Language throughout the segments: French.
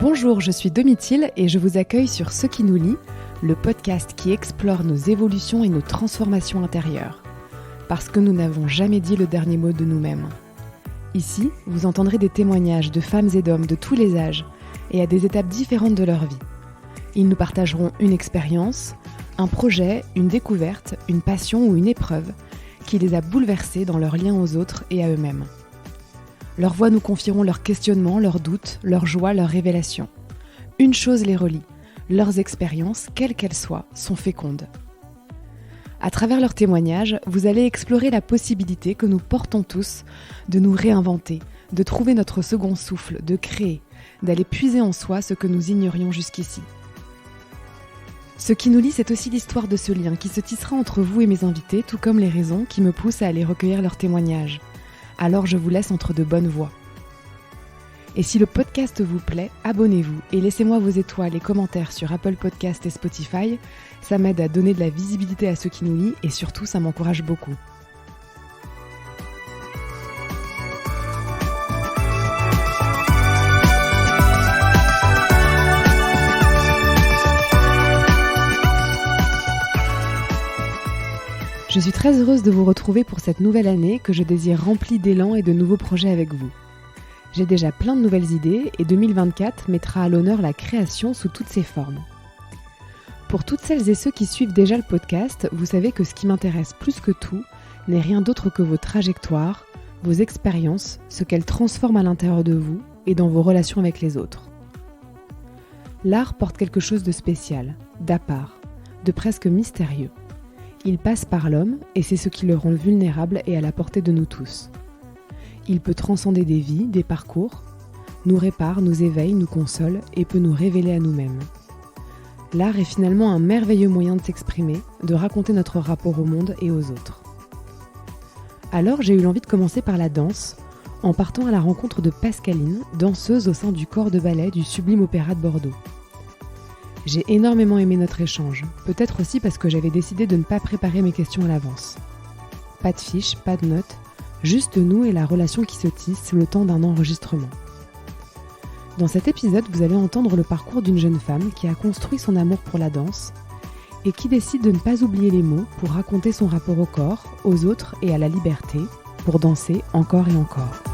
Bonjour, je suis Domitil et je vous accueille sur Ce qui nous lie, le podcast qui explore nos évolutions et nos transformations intérieures. Parce que nous n'avons jamais dit le dernier mot de nous-mêmes. Ici, vous entendrez des témoignages de femmes et d'hommes de tous les âges et à des étapes différentes de leur vie. Ils nous partageront une expérience, un projet, une découverte, une passion ou une épreuve qui les a bouleversés dans leur lien aux autres et à eux-mêmes. Leurs voix nous confieront leurs questionnements, leurs doutes, leurs joies, leurs révélations. Une chose les relie, leurs expériences, quelles qu'elles soient, sont fécondes. À travers leurs témoignages, vous allez explorer la possibilité que nous portons tous de nous réinventer, de trouver notre second souffle, de créer, d'aller puiser en soi ce que nous ignorions jusqu'ici. Ce qui nous lie, c'est aussi l'histoire de ce lien qui se tissera entre vous et mes invités, tout comme les raisons qui me poussent à aller recueillir leurs témoignages. Alors je vous laisse entre de bonnes voix. Et si le podcast vous plaît, abonnez-vous et laissez-moi vos étoiles et commentaires sur Apple Podcasts et Spotify. Ça m'aide à donner de la visibilité à ceux qui nous lient et surtout ça m'encourage beaucoup. Je suis très heureuse de vous retrouver pour cette nouvelle année que je désire remplie d'élan et de nouveaux projets avec vous. J'ai déjà plein de nouvelles idées et 2024 mettra à l'honneur la création sous toutes ses formes. Pour toutes celles et ceux qui suivent déjà le podcast, vous savez que ce qui m'intéresse plus que tout n'est rien d'autre que vos trajectoires, vos expériences, ce qu'elles transforment à l'intérieur de vous et dans vos relations avec les autres. L'art porte quelque chose de spécial, d'à part, de presque mystérieux. Il passe par l'homme et c'est ce qui le rend vulnérable et à la portée de nous tous. Il peut transcender des vies, des parcours, nous répare, nous éveille, nous console et peut nous révéler à nous-mêmes. L'art est finalement un merveilleux moyen de s'exprimer, de raconter notre rapport au monde et aux autres. Alors j'ai eu l'envie de commencer par la danse, en partant à la rencontre de Pascaline, danseuse au sein du corps de ballet du Sublime Opéra de Bordeaux. J'ai énormément aimé notre échange, peut-être aussi parce que j'avais décidé de ne pas préparer mes questions à l'avance. Pas de fiches, pas de notes, juste nous et la relation qui se tisse le temps d'un enregistrement. Dans cet épisode, vous allez entendre le parcours d'une jeune femme qui a construit son amour pour la danse et qui décide de ne pas oublier les mots pour raconter son rapport au corps, aux autres et à la liberté, pour danser encore et encore.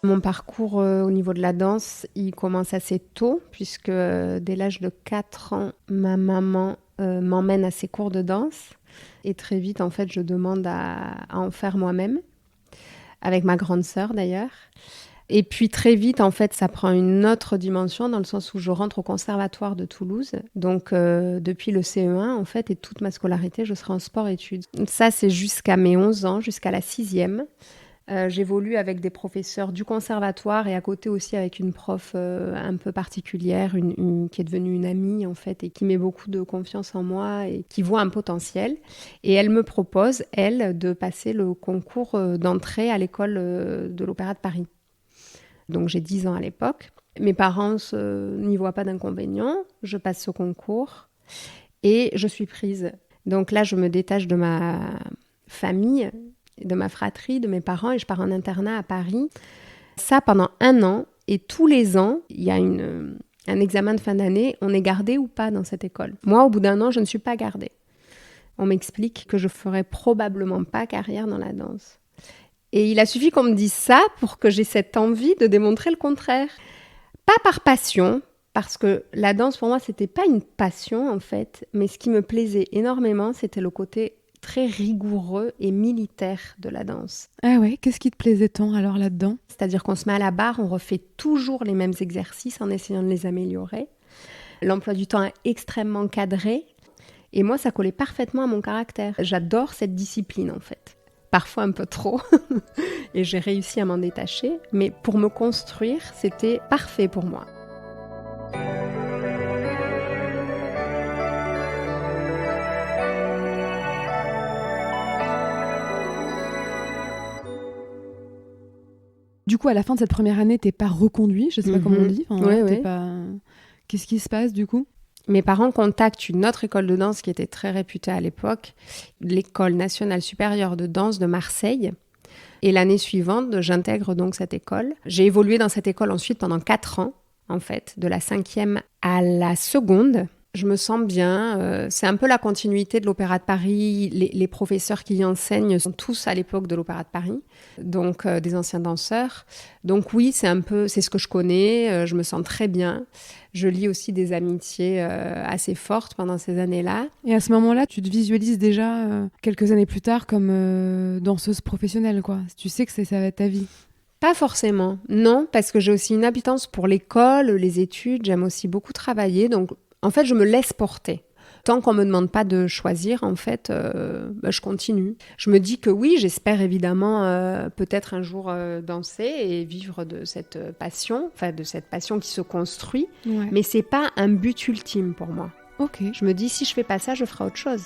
Mon parcours au niveau de la danse, il commence assez tôt, puisque dès l'âge de 4 ans, ma maman m'emmène à ses cours de danse. Et très vite, en fait, je demande à en faire moi-même, avec ma grande sœur d'ailleurs. Et puis très vite, en fait, ça prend une autre dimension, dans le sens où je rentre au conservatoire de Toulouse. Donc depuis le CE1, en fait, et toute ma scolarité, je serai en sport-études. Ça, c'est jusqu'à mes 11 ans, jusqu'à la 6e. J'évolue avec des professeurs du conservatoire et à côté aussi avec une prof un peu particulière, qui est devenue une amie en fait et qui met beaucoup de confiance en moi et qui voit un potentiel. Et elle me propose, elle, de passer le concours d'entrée à l'école de l'Opéra de Paris. Donc j'ai 10 ans à l'époque. Mes parents n'y voient pas d'inconvénient. Je passe ce concours et je suis prise. Donc là, je me détache de ma famille, de ma fratrie, de mes parents et je pars en internat à Paris. Ça pendant 1 an et tous les ans, il y a un examen de fin d'année, on est gardé ou pas dans cette école. Moi, au bout d'1 an, je ne suis pas gardée. On m'explique que je ferai probablement pas carrière dans la danse. Et il a suffi qu'on me dise ça pour que j'ai cette envie de démontrer le contraire. Pas par passion, parce que la danse pour moi, c'était pas une passion en fait, mais ce qui me plaisait énormément, c'était le côté très rigoureux et militaire de la danse. Ah ouais, qu'est-ce qui te plaisait tant alors là-dedans ? C'est-à-dire qu'on se met à la barre, on refait toujours les mêmes exercices en essayant de les améliorer. L'emploi du temps est extrêmement cadré et moi, ça collait parfaitement à mon caractère. J'adore cette discipline en fait. Parfois un peu trop et j'ai réussi à m'en détacher, mais pour me construire, c'était parfait pour moi. Du coup, à la fin de cette première année, t'es pas reconduit, je sais pas comment on dit. Enfin, Ouais, t'es ouais. pas... Qu'est-ce qui se passe du coup ? Mes parents contactent une autre école de danse qui était très réputée à l'époque, l'École nationale supérieure de danse de Marseille. Et l'année suivante, j'intègre donc cette école. J'ai évolué dans cette école ensuite pendant 4 ans, en fait, de la 5e à la seconde. Je me sens bien. C'est un peu la continuité de l'Opéra de Paris. Les professeurs qui y enseignent sont tous à l'époque de l'Opéra de Paris, donc des anciens danseurs. Donc oui, c'est ce que je connais. Je me sens très bien. Je lis aussi des amitiés assez fortes pendant ces années-là. Et à ce moment-là, tu te visualises déjà quelques années plus tard comme danseuse professionnelle, quoi. Tu sais que ça va être ta vie. Pas forcément, non, parce que j'ai aussi une appétence pour l'école, les études. J'aime aussi beaucoup travailler, donc en fait, je me laisse porter. Tant qu'on ne me demande pas de choisir, en fait, je continue. Je me dis que oui, j'espère évidemment peut-être un jour danser et vivre de cette passion qui se construit. Ouais. Mais ce n'est pas un but ultime pour moi. Ok. Je me dis, si je ne fais pas ça, je ferai autre chose.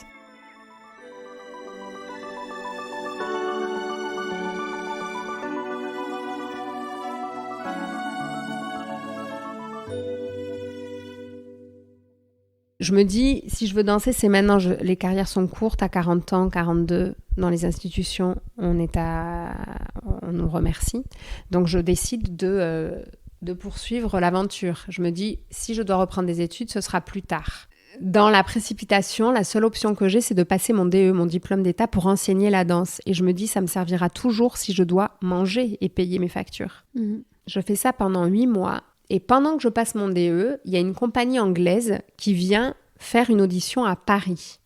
Je me dis, si je veux danser, c'est maintenant. Les carrières sont courtes, à 40 ans, 42, dans les institutions, on nous remercie. Donc, je décide de poursuivre l'aventure. Je me dis, si je dois reprendre des études, ce sera plus tard. Dans la précipitation, la seule option que j'ai, c'est de passer mon DE, mon diplôme d'État, pour enseigner la danse. Et je me dis, ça me servira toujours si je dois manger et payer mes factures. Mmh. Je fais ça pendant 8 mois. Et pendant que je passe mon DE, il y a une compagnie anglaise qui vient faire une audition à Paris.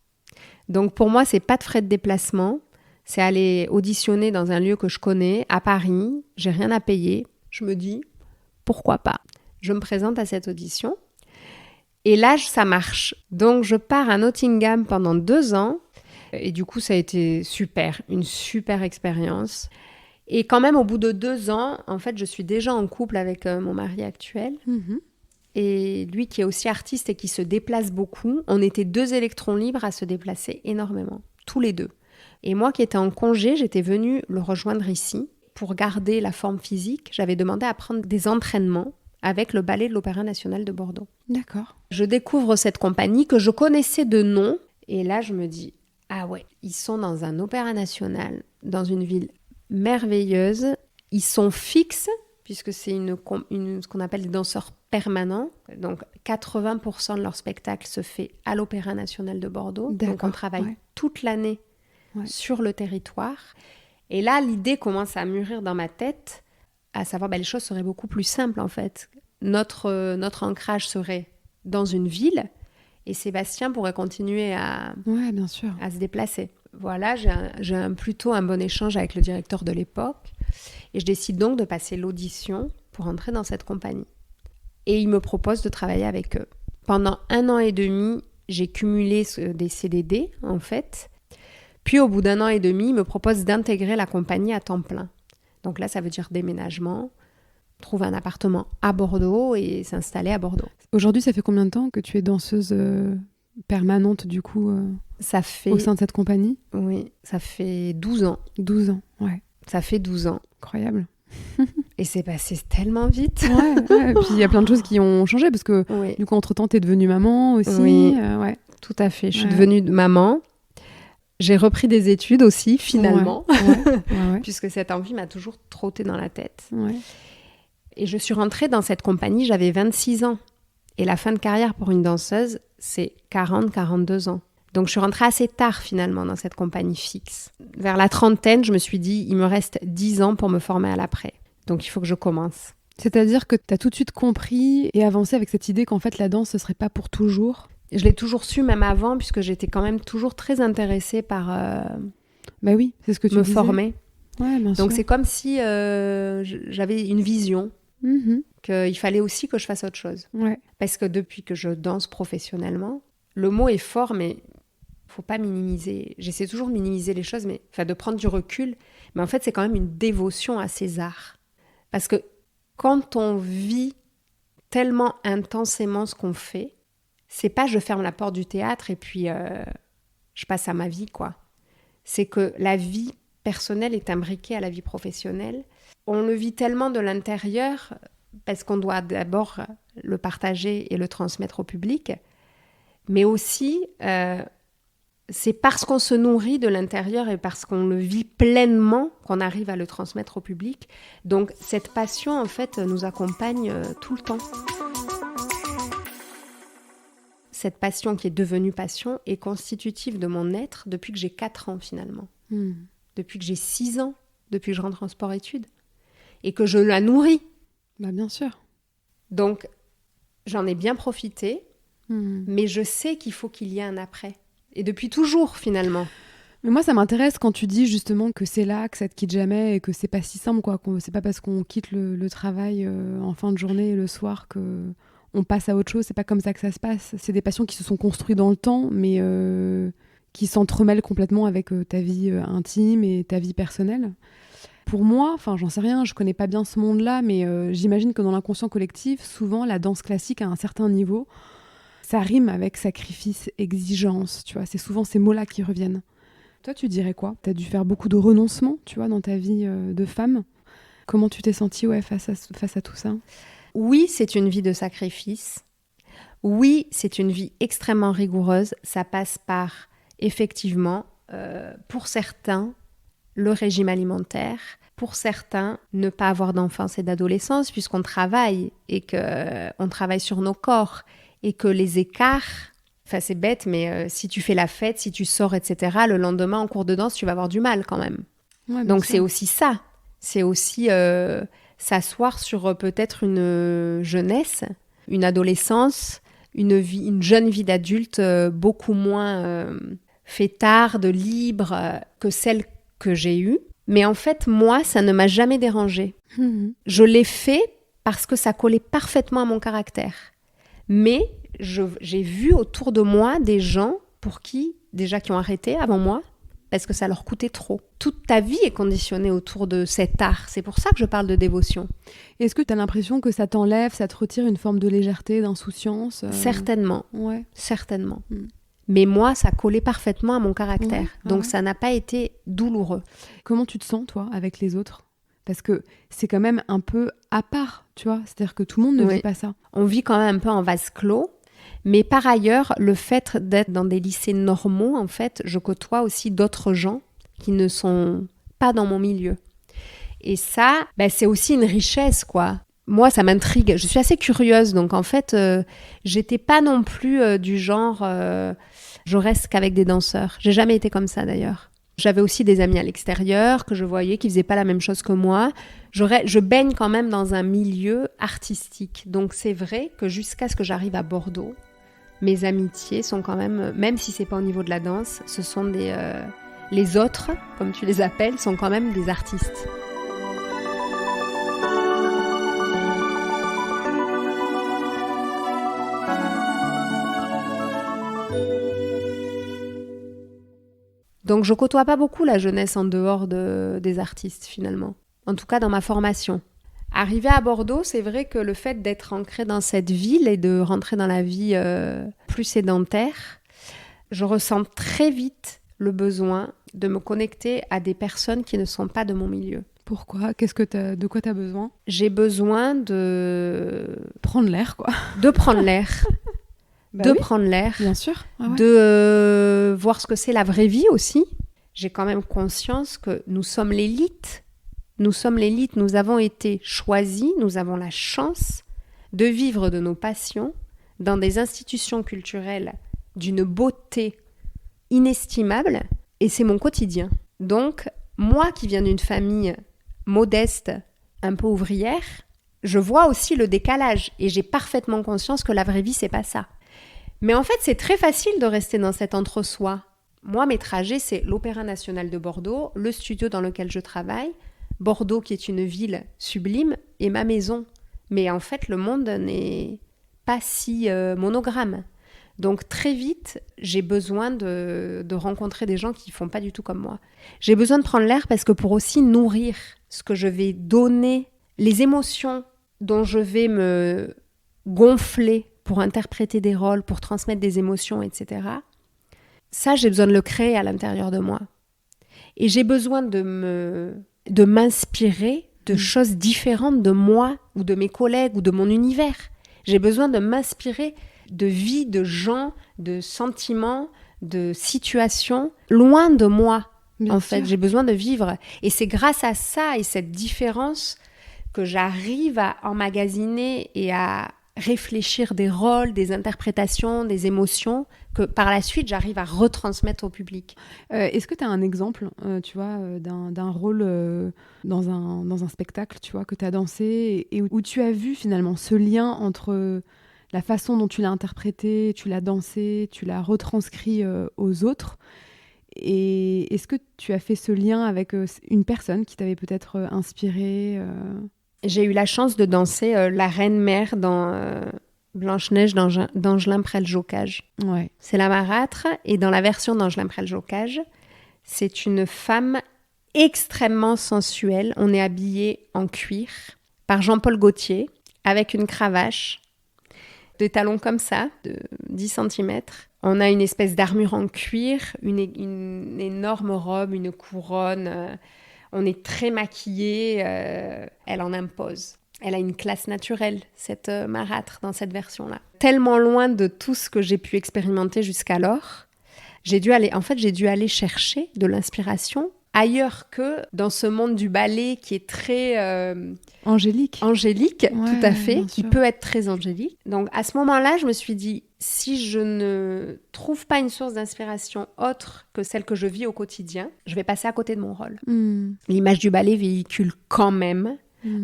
Donc pour moi, c'est pas de frais de déplacement, c'est aller auditionner dans un lieu que je connais, à Paris, j'ai rien à payer. Je me dis, pourquoi pas ? Je me présente à cette audition et là, ça marche. Donc je pars à Nottingham pendant 2 ans et du coup, ça a été super, une super expérience. Et quand même, au bout de 2 ans, en fait, je suis déjà en couple avec mon mari actuel. Mmh. Et lui qui est aussi artiste et qui se déplace beaucoup, on était 2 électrons libres à se déplacer énormément, tous les 2. Et moi qui étais en congé, j'étais venue le rejoindre ici pour garder la forme physique. J'avais demandé à prendre des entraînements avec le ballet de l'Opéra national de Bordeaux. D'accord. Je découvre cette compagnie que je connaissais de nom. Et là, je me dis, ah ouais, ils sont dans un opéra national, dans une ville merveilleuse. Ils sont fixes, puisque c'est ce qu'on appelle des danseurs permanents. Donc, 80% de leur spectacle se fait à l'Opéra national de Bordeaux. D'accord, donc, on travaille toute l'année sur le territoire. Et là, l'idée commence à mûrir dans ma tête, à savoir, les choses seraient beaucoup plus simples, en fait. Notre ancrage serait dans une ville, et Sébastien pourrait continuer bien sûr. à se déplacer. Voilà, j'ai plutôt un bon échange avec le directeur de l'époque, et je décide donc de passer l'audition pour entrer dans cette compagnie. Et il me propose de travailler avec eux. Pendant 1 an et demi, j'ai cumulé des CDD, en fait. Puis, au bout d'1 an et demi, il me propose d'intégrer la compagnie à temps plein. Donc là, ça veut dire déménagement, trouver un appartement à Bordeaux et s'installer à Bordeaux. Aujourd'hui, ça fait combien de temps que tu es danseuse permanente, du coup, ça fait... au sein de cette compagnie ? Oui, ça fait 12 ans. 12 ans, ouais. Ça fait 12 ans. Incroyable. Et c'est passé tellement vite. Ouais. Et puis, il y a plein de choses qui ont changé, parce que, du coup, entre-temps, tu es devenue maman aussi. Oui, ouais. Tout à fait. Je suis devenue maman. J'ai repris des études aussi, finalement, puisque cette envie m'a toujours trotté dans la tête. Ouais. Et je suis rentrée dans cette compagnie, j'avais 26 ans. Et la fin de carrière pour une danseuse, c'est 40-42 ans. Donc je suis rentrée assez tard, finalement, dans cette compagnie fixe. Vers la trentaine, je me suis dit, il me reste 10 ans pour me former à l'après. Donc il faut que je commence. C'est-à-dire que tu as tout de suite compris et avancé avec cette idée qu'en fait, la danse, ce serait pas pour toujours ? Je l'ai toujours su, même avant, puisque j'étais quand même toujours très intéressée par oui, c'est ce que tu me disais. former. Ouais, bien sûr. Donc c'est comme si j'avais une vision qu'il fallait aussi que je fasse autre chose. Ouais. Parce que depuis que je danse professionnellement, le mot est fort, mais faut pas minimiser. J'essaie toujours de minimiser les choses, de prendre du recul. Mais en fait, c'est quand même une dévotion à ces arts. Parce que quand on vit tellement intensément ce qu'on fait, c'est pas je ferme la porte du théâtre et puis je passe à ma vie, quoi. C'est que la vie personnelle est imbriquée à la vie professionnelle. On le vit tellement de l'intérieur parce qu'on doit d'abord le partager et le transmettre au public Mais aussi, c'est parce qu'on se nourrit de l'intérieur et parce qu'on le vit pleinement qu'on arrive à le transmettre au public. Donc cette passion, en fait, nous accompagne tout le temps. Cette passion qui est devenue passion est constitutive de mon être depuis que j'ai 4 ans finalement. Depuis que j'ai 6 ans, depuis que je rentre en sport-études. Et que je la nourris. Bah bien sûr. Donc j'en ai bien profité, mais je sais qu'il faut qu'il y ait un après. Et depuis toujours, finalement. Mais moi, ça m'intéresse quand tu dis justement que c'est là, que ça te quitte jamais et que c'est pas si simple, quoi. C'est pas parce qu'on quitte le travail en fin de journée et le soir qu'on passe à autre chose. C'est pas comme ça que ça se passe. C'est des passions qui se sont construites dans le temps, mais qui s'entremêlent complètement avec ta vie intime et ta vie personnelle. Pour moi, enfin, j'en sais rien, je connais pas bien ce monde-là, mais j'imagine que dans l'inconscient collectif, souvent, la danse classique à un certain niveau, ça rime avec sacrifice, exigence, tu vois. C'est souvent ces mots-là qui reviennent. Toi, tu dirais quoi ? T'as dû faire beaucoup de renoncements, tu vois, dans ta vie de femme. Comment tu t'es sentie face à tout ça ? Oui, c'est une vie de sacrifice. Oui, c'est une vie extrêmement rigoureuse. Ça passe par, effectivement, pour certains, le régime alimentaire. Pour certains, ne pas avoir d'enfance et d'adolescence, puisqu'on travaille et qu'on travaille sur nos corps. Et que les écarts, enfin c'est bête, mais si tu fais la fête, si tu sors, etc., le lendemain en cours de danse, tu vas avoir du mal quand même. Ouais, donc c'est aussi ça. C'est aussi s'asseoir sur peut-être une jeunesse, une adolescence, une jeune vie d'adulte beaucoup moins fêtarde, libre que celle que j'ai eue. Mais en fait, moi, ça ne m'a jamais dérangée. Je l'ai fait parce que ça collait parfaitement à mon caractère. Mais j'ai vu autour de moi des gens pour qui ont arrêté avant moi, parce que ça leur coûtait trop. Toute ta vie est conditionnée autour de cet art. C'est pour ça que je parle de dévotion. Est-ce que tu as l'impression que ça t'enlève, ça te retire une forme de légèreté, d'insouciance Certainement. Ouais. Certainement. Mais moi, ça collait parfaitement à mon caractère. Donc ça n'a pas été douloureux. Comment tu te sens, toi, avec les autres ? Parce que c'est quand même un peu à part, tu vois. C'est-à-dire que tout le monde ne vit pas ça. On vit quand même un peu en vase clos. Mais par ailleurs, le fait d'être dans des lycées normaux, en fait, je côtoie aussi d'autres gens qui ne sont pas dans mon milieu. Et ça, c'est aussi une richesse, quoi. Moi, ça m'intrigue. Je suis assez curieuse. Donc, en fait, j'étais pas non plus du genre je reste qu'avec des danseurs. J'ai jamais été comme ça, d'ailleurs. J'avais aussi des amis à l'extérieur que je voyais qui faisaient pas la même chose que moi. Je baigne quand même dans un milieu artistique. Donc c'est vrai que jusqu'à ce que j'arrive à Bordeaux, mes amitiés sont quand même si c'est pas au niveau de la danse, ce sont les autres, comme tu les appelles, sont quand même des artistes. Donc je côtoie pas beaucoup la jeunesse en dehors des artistes finalement. En tout cas dans ma formation. Arrivé à Bordeaux, c'est vrai que le fait d'être ancrée dans cette ville et de rentrer dans la vie plus sédentaire, je ressens très vite le besoin de me connecter à des personnes qui ne sont pas de mon milieu. Pourquoi ? De quoi tu as besoin ? J'ai besoin de... prendre l'air, quoi. De prendre l'air. Prendre l'air. Bien sûr. Ah ouais. De voir ce que c'est la vraie vie aussi. J'ai quand même conscience que nous sommes l'élite. Nous sommes l'élite, nous avons été choisis, nous avons la chance de vivre de nos passions dans des institutions culturelles d'une beauté inestimable, et c'est mon quotidien. Donc, moi qui viens d'une famille modeste, un peu ouvrière, je vois aussi le décalage, et j'ai parfaitement conscience que la vraie vie, c'est pas ça. Mais en fait, c'est très facile de rester dans cet entre-soi. Moi, mes trajets, c'est l'Opéra National de Bordeaux, le studio dans lequel je travaille, Bordeaux qui est une ville sublime, et ma maison. Mais en fait, le monde n'est pas si monogramme. Donc très vite, j'ai besoin de rencontrer des gens qui ne font pas du tout comme moi. J'ai besoin de prendre l'air parce que pour aussi nourrir ce que je vais donner, les émotions dont je vais me gonfler pour interpréter des rôles, pour transmettre des émotions, etc. Ça, j'ai besoin de le créer à l'intérieur de moi. Et j'ai besoin de m'inspirer de choses différentes de moi ou de mes collègues ou de mon univers. J'ai besoin de m'inspirer de vie, de gens, de sentiments, de situations, loin de moi. Bien en sûr. fait, j'ai besoin de vivre. Et c'est grâce à ça et cette différence que j'arrive à emmagasiner et à réfléchir des rôles, des interprétations, des émotions, que par la suite, j'arrive à retransmettre au public. Est-ce que tu as un exemple, tu vois, d'un rôle dans un spectacle, tu vois, que tu as dansé et où tu as vu finalement ce lien entre la façon dont tu l'as interprété, tu l'as dansé, tu l'as retranscrit aux autres. Et est-ce que tu as fait ce lien avec une personne qui t'avait peut-être inspiré J'ai eu la chance de danser la reine-mère dans Blanche-Neige d'Angelin Prel-Jocage. Ouais. C'est la marâtre, et dans la version d'Angelin Prel-Jocage, c'est une femme extrêmement sensuelle. On est habillé en cuir par Jean-Paul Gaultier, avec une cravache, des talons comme ça, de 10 cm. On a une espèce d'armure en cuir, une énorme robe, une couronne. On est très maquillés. Elle en impose. Elle a une classe naturelle, cette marâtre, dans cette version-là. Tellement loin de tout ce que j'ai pu expérimenter jusqu'alors, j'ai dû aller chercher de l'inspiration ailleurs que dans ce monde du ballet qui est très... Angélique, ouais, tout à fait, qui sûr. peut être très angélique. Donc à ce moment-là, je me suis dit, si je ne trouve pas une source d'inspiration autre que celle que je vis au quotidien, je vais passer à côté de mon rôle. L'image du ballet véhicule quand même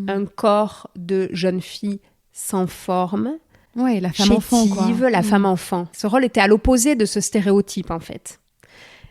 un corps de jeune fille sans forme, ouais, la femme-enfant, quoi. la femme-enfant. Ce rôle était à l'opposé de ce stéréotype, en fait.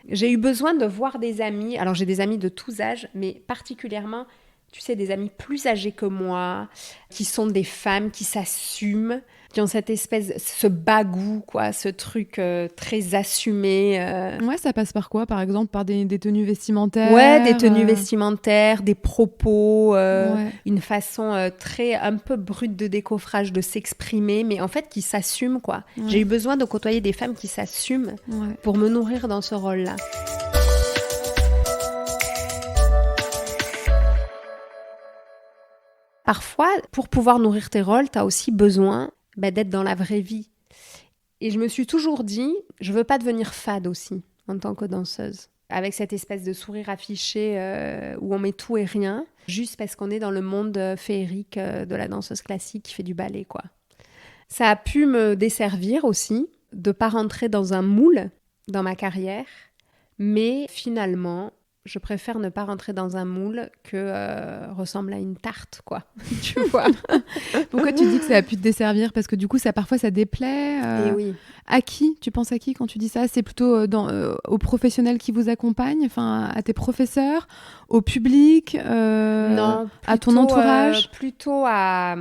J'ai eu besoin de voir des amis. Alors, j'ai des amis de tous âges, mais particulièrement, tu sais, des amis plus âgés que moi, qui sont des femmes qui s'assument, qui ont cette espèce, ce bagou, quoi, ce truc très assumé. Ouais, ça passe par quoi, par exemple? Par des tenues vestimentaires? Ouais, des tenues vestimentaires, des propos, Ouais. une façon un peu brute de décoffrage de s'exprimer, mais en fait qui s'assument, quoi. Ouais. J'ai eu besoin de côtoyer des femmes qui s'assument pour me nourrir dans ce rôle-là. Parfois, pour pouvoir nourrir tes rôles, tu as aussi besoin d'être dans la vraie vie. Et je me suis toujours dit, je veux pas devenir fade aussi, en tant que danseuse. Avec cette espèce de sourire affiché où on met tout et rien, juste parce qu'on est dans le monde féerique de la danseuse classique qui fait du ballet, quoi. Ça a pu me desservir aussi, de pas rentrer dans un moule dans ma carrière, mais finalement... je préfère ne pas rentrer dans un moule que ressemble à une tarte, quoi. Tu vois. Pourquoi tu dis que ça a pu te desservir? Parce que du coup, parfois, ça déplaît. Et oui. À qui? Tu penses à qui quand tu dis ça? C'est plutôt aux professionnels qui vous accompagnent, enfin, à tes professeurs, au public, non, plutôt, à ton entourage? Plutôt à...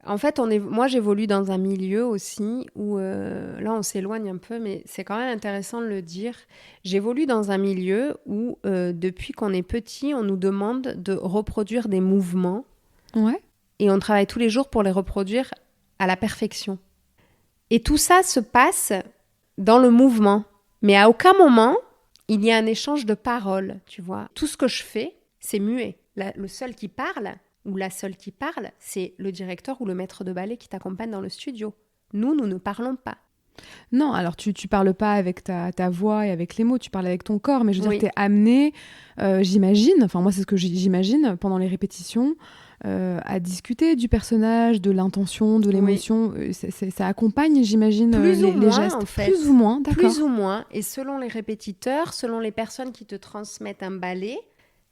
En fait, moi, j'évolue dans un milieu aussi où... là, on s'éloigne un peu, mais c'est quand même intéressant de le dire. J'évolue dans un milieu où, depuis qu'on est petit, on nous demande de reproduire des mouvements. Ouais. Et on travaille tous les jours pour les reproduire à la perfection. Et tout ça se passe dans le mouvement. Mais à aucun moment, il y a un échange de paroles, tu vois. Tout ce que je fais, c'est muet. Le seul qui parle, ou la seule qui parle, c'est le directeur ou le maître de ballet qui t'accompagne dans le studio. Nous ne parlons pas. Non, alors tu parles pas avec ta voix et avec les mots, tu parles avec ton corps, mais je veux dire, t'es amené, j'imagine, enfin moi c'est ce que j'imagine, pendant les répétitions, à discuter du personnage, de l'intention, de l'émotion. Ça accompagne, j'imagine, les gestes. En fait. Plus ou moins, d'accord. Plus ou moins, et selon les répétiteurs, selon les personnes qui te transmettent un ballet,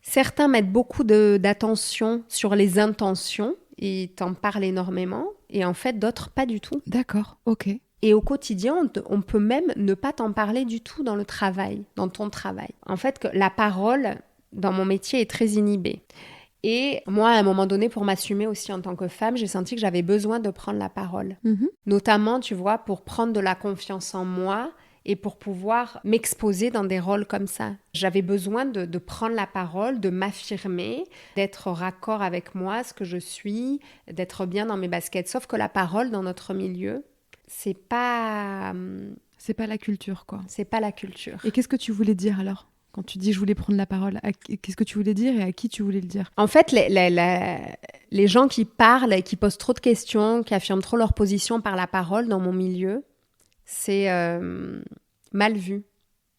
certains mettent beaucoup d'attention sur les intentions et t'en parlent énormément, et en fait d'autres pas du tout. D'accord, ok. Et au quotidien, on peut même ne pas t'en parler du tout dans le travail, dans ton travail. En fait, la parole, dans mon métier, est très inhibée. Et moi, à un moment donné, pour m'assumer aussi en tant que femme, j'ai senti que j'avais besoin de prendre la parole. Notamment, tu vois, pour prendre de la confiance en moi et pour pouvoir m'exposer dans des rôles comme ça. J'avais besoin de prendre la parole, de m'affirmer, d'être raccord avec moi, ce que je suis, d'être bien dans mes baskets. Sauf que la parole, dans notre milieu... c'est pas la culture, quoi. C'est pas la culture. Et qu'est-ce que tu voulais dire alors? Quand tu dis je voulais prendre la parole, qu'est-ce que tu voulais dire et à qui tu voulais le dire? En fait, les gens qui parlent et qui posent trop de questions, qui affirment trop leur position par la parole dans mon milieu, c'est mal vu.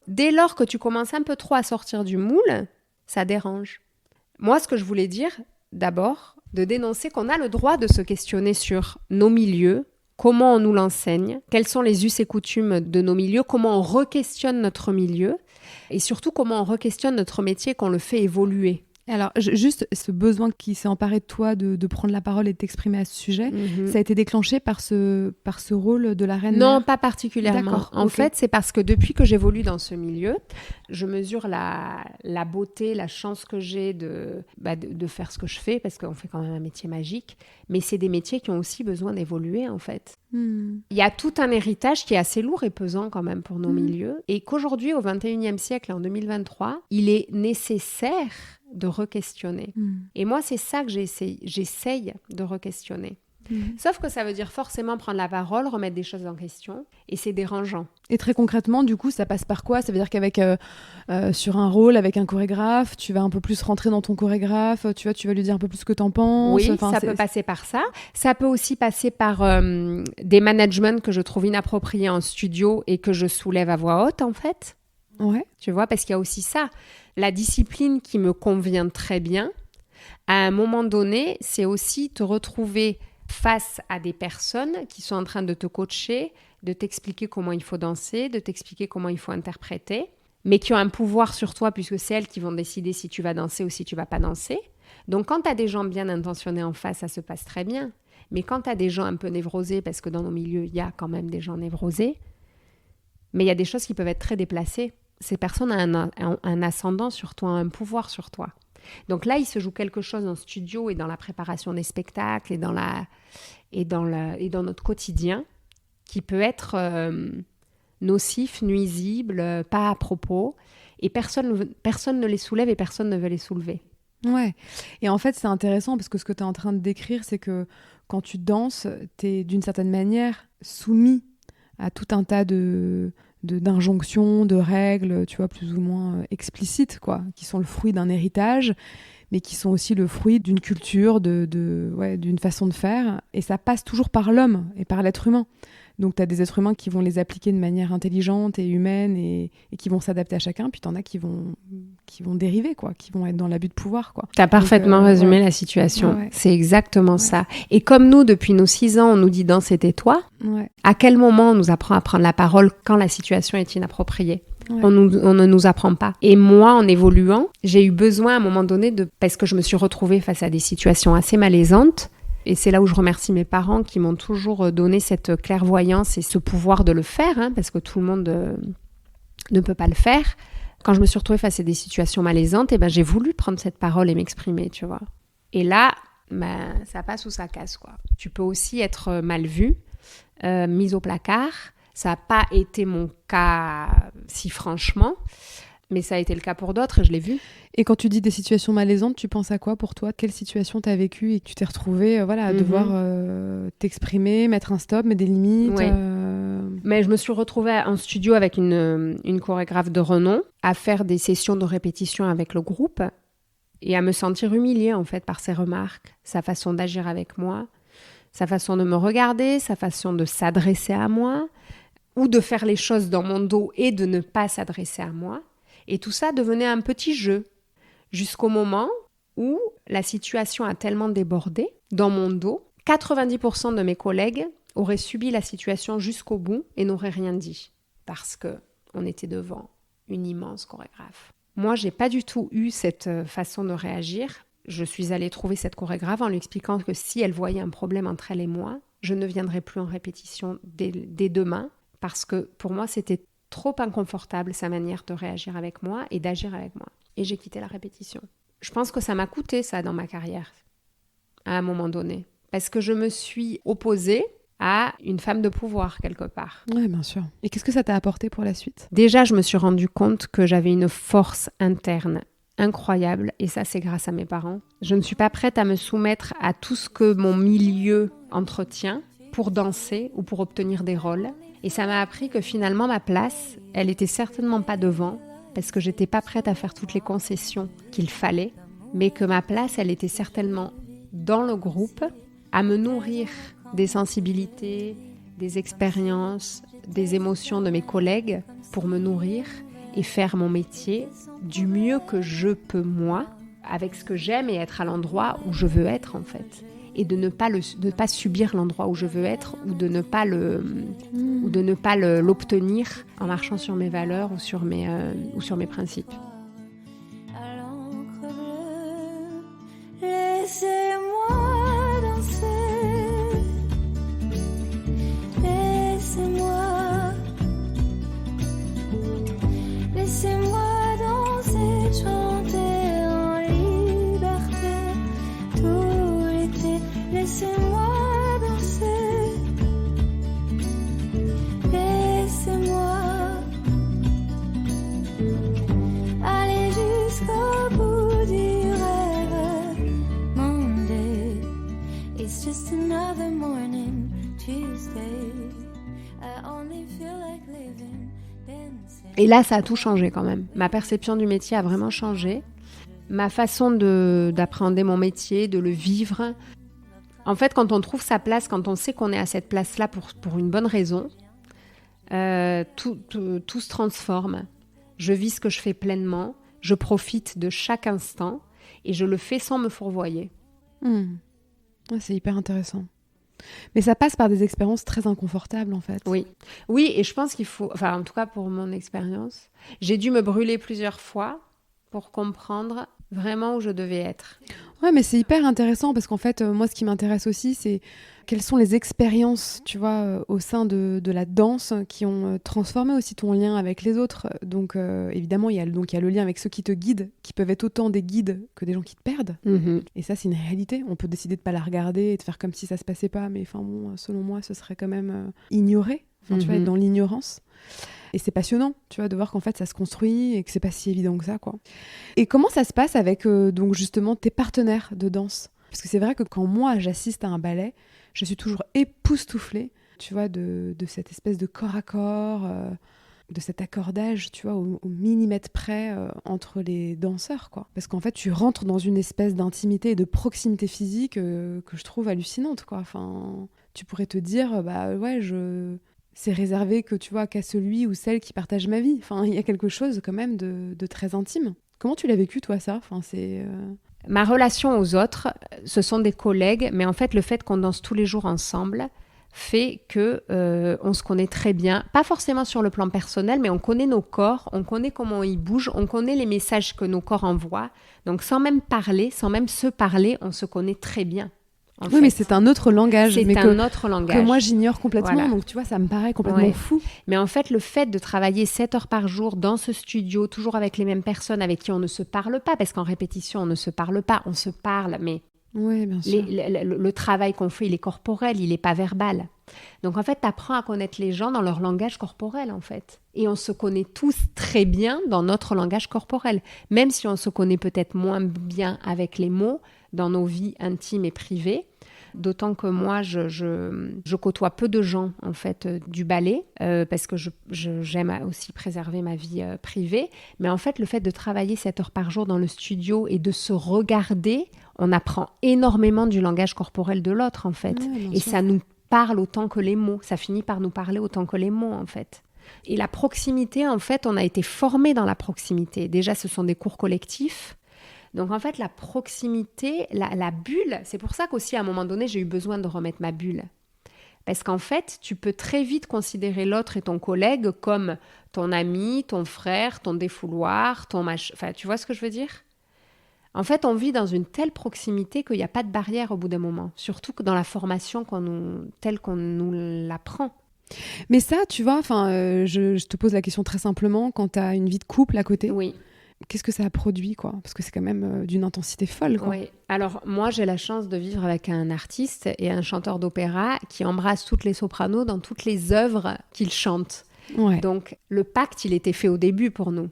Dès lors que tu commences un peu trop à sortir du moule, ça dérange. Moi, ce que je voulais dire, d'abord, de dénoncer qu'on a le droit de se questionner sur nos milieux, comment on nous l'enseigne, quels sont les us et coutumes de nos milieux, comment on re-questionne notre milieu et surtout comment on re-questionne notre métier, qu'on le fait évoluer. Alors, juste ce besoin qui s'est emparé de toi de prendre la parole et de t'exprimer à ce sujet, ça a été déclenché par ce rôle de la reine? Non, pas particulièrement. D'accord, En ok. fait, c'est parce que depuis que j'évolue dans ce milieu, je mesure la beauté, la chance que j'ai de faire ce que je fais, parce qu'on fait quand même un métier magique, mais c'est des métiers qui ont aussi besoin d'évoluer, en fait. Il y a tout un héritage qui est assez lourd et pesant quand même pour nos milieux, et qu'aujourd'hui, au 21e siècle, en 2023, il est nécessaire de re-questionner. Et moi, c'est ça que j'essaye de re-questionner. Sauf que ça veut dire forcément prendre la parole, remettre des choses en question, et c'est dérangeant. Et très concrètement, du coup, ça passe par quoi? Ça veut dire qu'avec sur un rôle, avec un chorégraphe, tu vas un peu plus rentrer dans ton chorégraphe, tu vas lui dire un peu plus ce que t'en penses. Oui, ça peut passer par ça. Ça peut aussi passer par des managements que je trouve inappropriés en studio et que je soulève à voix haute, en fait. Ouais. Tu vois, parce qu'il y a aussi ça. La discipline qui me convient très bien, à un moment donné, c'est aussi te retrouver face à des personnes qui sont en train de te coacher, de t'expliquer comment il faut danser, de t'expliquer comment il faut interpréter, mais qui ont un pouvoir sur toi puisque c'est elles qui vont décider si tu vas danser ou si tu vas pas danser. Donc quand tu as des gens bien intentionnés en face, ça se passe très bien. Mais quand tu as des gens un peu névrosés, parce que dans nos milieux, il y a quand même des gens névrosés, mais il y a des choses qui peuvent être très déplacées. Ces personnes ont un ascendant sur toi, un pouvoir sur toi. Donc là, il se joue quelque chose en studio et dans la préparation des spectacles et dans notre quotidien qui peut être nocif, nuisible, pas à propos. Et personne ne les soulève et personne ne veut les soulever. Ouais. Et en fait, c'est intéressant parce que ce que tu es en train de décrire, c'est que quand tu danses, tu es d'une certaine manière soumis à tout un tas d'injonctions, de règles, tu vois, plus ou moins explicites, quoi, qui sont le fruit d'un héritage, mais qui sont aussi le fruit d'une culture, d'une façon de faire. Et ça passe toujours par l'homme et par l'être humain. Donc, tu as des êtres humains qui vont les appliquer de manière intelligente et humaine et qui vont s'adapter à chacun. Puis, tu en as qui vont dériver, quoi, qui vont être dans l'abus de pouvoir, quoi. Tu as parfaitement résumé la situation. Ouais. C'est exactement ça. Et comme nous, depuis nos 6 ans, on nous dit « danser, tais-toi », à quel moment on nous apprend à prendre la parole quand la situation est inappropriée ? On ne nous apprend pas. Et moi, en évoluant, j'ai eu besoin à un moment donné, parce que je me suis retrouvée face à des situations assez malaisantes. Et c'est là où je remercie mes parents qui m'ont toujours donné cette clairvoyance et ce pouvoir de le faire, hein, parce que tout le monde ne peut pas le faire. Quand je me suis retrouvée face à des situations malaisantes, j'ai voulu prendre cette parole et m'exprimer, tu vois. Et là, ça passe ou ça casse, quoi. Tu peux aussi être mal vu, mise au placard. Ça n'a pas été mon cas si franchement, mais ça a été le cas pour d'autres et je l'ai vu. Et quand tu dis des situations malaisantes, tu penses à quoi pour toi ? Quelle situation tu as vécue et que tu t'es retrouvée à devoir t'exprimer, mettre un stop, mettre des limites Mais je me suis retrouvée en studio avec une chorégraphe de renom, à faire des sessions de répétition avec le groupe et à me sentir humiliée en fait par ses remarques, sa façon d'agir avec moi, sa façon de me regarder, sa façon de s'adresser à moi, ou de faire les choses dans mon dos et de ne pas s'adresser à moi. Et tout ça devenait un petit jeu, jusqu'au moment où la situation a tellement débordé dans mon dos, 90% de mes collègues auraient subi la situation jusqu'au bout et n'auraient rien dit, parce qu'on était devant une immense chorégraphe. Moi, j'ai pas du tout eu cette façon de réagir. Je suis allée trouver cette chorégraphe en lui expliquant que si elle voyait un problème entre elle et moi, je ne viendrais plus en répétition dès demain, parce que pour moi, c'était trop inconfortable sa manière de réagir avec moi et d'agir avec moi. Et j'ai quitté la répétition. Je pense que ça m'a coûté ça dans ma carrière, à un moment donné, parce que je me suis opposée à une femme de pouvoir, quelque part. Oui, bien sûr. Et qu'est-ce que ça t'a apporté pour la suite ? Déjà, je me suis rendu compte que j'avais une force interne incroyable, et ça, c'est grâce à mes parents. Je ne suis pas prête à me soumettre à tout ce que mon milieu entretient pour danser ou pour obtenir des rôles. Et ça m'a appris que finalement, ma place, elle était certainement pas devant, parce que j'étais pas prête à faire toutes les concessions qu'il fallait, mais que ma place, elle était certainement dans le groupe, à me nourrir des sensibilités, des idées, des façons de faire, et à me des expériences, des émotions de mes collègues pour me nourrir et faire mon métier du mieux que je peux moi, avec ce que j'aime et être à l'endroit où je veux être en fait. Et de ne pas subir l'endroit où je veux être ou de ne pas l'obtenir en marchant sur mes valeurs ou sur mes principes. Et là, ça a tout changé quand même. Ma perception du métier a vraiment changé. Ma façon d'appréhender mon métier, de le vivre. En fait, quand on trouve sa place, quand on sait qu'on est à cette place-là pour une bonne raison, tout se transforme. Je vis ce que je fais pleinement, je profite de chaque instant et je le fais sans me fourvoyer. Ouais, c'est hyper intéressant. Mais ça passe par des expériences très inconfortables, en fait. Oui, et je pense qu'il faut... Enfin, en tout cas, pour mon expérience, j'ai dû me brûler plusieurs fois pour comprendre vraiment où je devais être. Ouais, mais c'est hyper intéressant parce qu'en fait, moi, ce qui m'intéresse aussi, c'est quelles sont les expériences, tu vois, au sein de la danse qui ont transformé aussi ton lien avec les autres. Donc, évidemment, il y a le lien avec ceux qui te guident, qui peuvent être autant des guides que des gens qui te perdent. Et ça, c'est une réalité. On peut décider de pas la regarder et de faire comme si ça se passait pas, mais enfin bon, selon moi, ce serait quand même ignoré. Enfin, tu vois, être dans l'ignorance. Et c'est passionnant, tu vois, de voir qu'en fait, ça se construit et que c'est pas si évident que ça, quoi. Et comment ça se passe avec, donc, justement, tes partenaires de danse ? Parce que c'est vrai que quand moi, j'assiste à un ballet, je suis toujours époustouflée, tu vois, de cette espèce de corps à corps, de cet accordage, tu vois, au millimètre près entre les danseurs, quoi. Parce qu'en fait, tu rentres dans une espèce d'intimité et de proximité physique que je trouve hallucinante, quoi. Enfin, tu pourrais te dire, bah ouais, c'est réservé que tu vois qu'à celui ou celle qui partage ma vie. Enfin, il y a quelque chose quand même de très intime. Comment tu l'as vécu, toi, ça ? Enfin, c'est... Ma relation aux autres, ce sont des collègues, mais en fait, le fait qu'on danse tous les jours ensemble fait que on se connaît très bien. Pas forcément sur le plan personnel, mais on connaît nos corps, on connaît comment ils bougent, on connaît les messages que nos corps envoient. Donc, sans même se parler, on se connaît très bien. Oui, mais c'est un autre langage. Autre langage. Que moi, j'ignore complètement. Voilà. Donc, tu vois, ça me paraît complètement fou. Mais en fait, le fait de travailler 7 heures par jour dans ce studio, toujours avec les mêmes personnes avec qui on ne se parle pas, parce qu'en répétition, on ne se parle pas, on se parle, mais oui, bien sûr. Le travail qu'on fait, il est corporel, il n'est pas verbal. Donc, en fait, tu apprends à connaître les gens dans leur langage corporel, en fait. Et on se connaît tous très bien dans notre langage corporel. Même si on se connaît peut-être moins bien avec les mots, dans nos vies intimes et privées, d'autant que moi, je côtoie peu de gens, en fait, du ballet, parce que j'aime aussi préserver ma vie privée. Mais en fait, le fait de travailler 7 heures par jour dans le studio et de se regarder, on apprend énormément du langage corporel de l'autre, en fait. Ouais, et ça nous parle autant que les mots. Ça finit par nous parler autant que les mots, en fait. Et la proximité, en fait, on a été formés dans la proximité. Déjà, ce sont des cours collectifs. Donc, en fait, la proximité, la bulle, c'est pour ça qu'aussi, à un moment donné, j'ai eu besoin de remettre ma bulle. Parce qu'en fait, tu peux très vite considérer l'autre et ton collègue comme ton ami, ton frère, ton défouloir, Enfin, tu vois ce que je veux dire ? En fait, on vit dans une telle proximité qu'il n'y a pas de barrière au bout d'un moment. Surtout que dans la formation telle qu'on nous l'apprend. Mais ça, tu vois, je te pose la question très simplement, quand tu as une vie de couple à côté. Oui. Qu'est-ce que ça a produit, quoi ? Parce que c'est quand même d'une intensité folle, quoi. Oui. Alors, moi, j'ai la chance de vivre avec un artiste et un chanteur d'opéra qui embrasse toutes les sopranos dans toutes les œuvres qu'il chante. Ouais. Donc, le pacte, il était fait au début pour nous.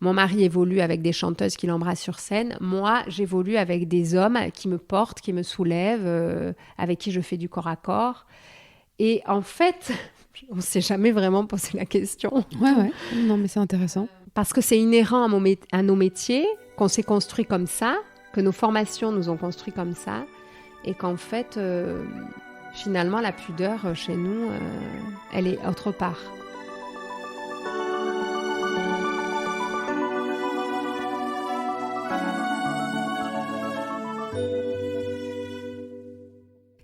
Mon mari évolue avec des chanteuses qui l'embrassent sur scène. Moi, j'évolue avec des hommes qui me portent, qui me soulèvent, avec qui je fais du corps à corps. Et en fait, on ne s'est jamais vraiment posé la question. Ouais. Non, mais c'est intéressant. Parce que c'est inhérent à nos métiers, qu'on s'est construit comme ça, que nos formations nous ont construit comme ça, et qu'en fait, Finalement, la pudeur chez nous, elle est autre part.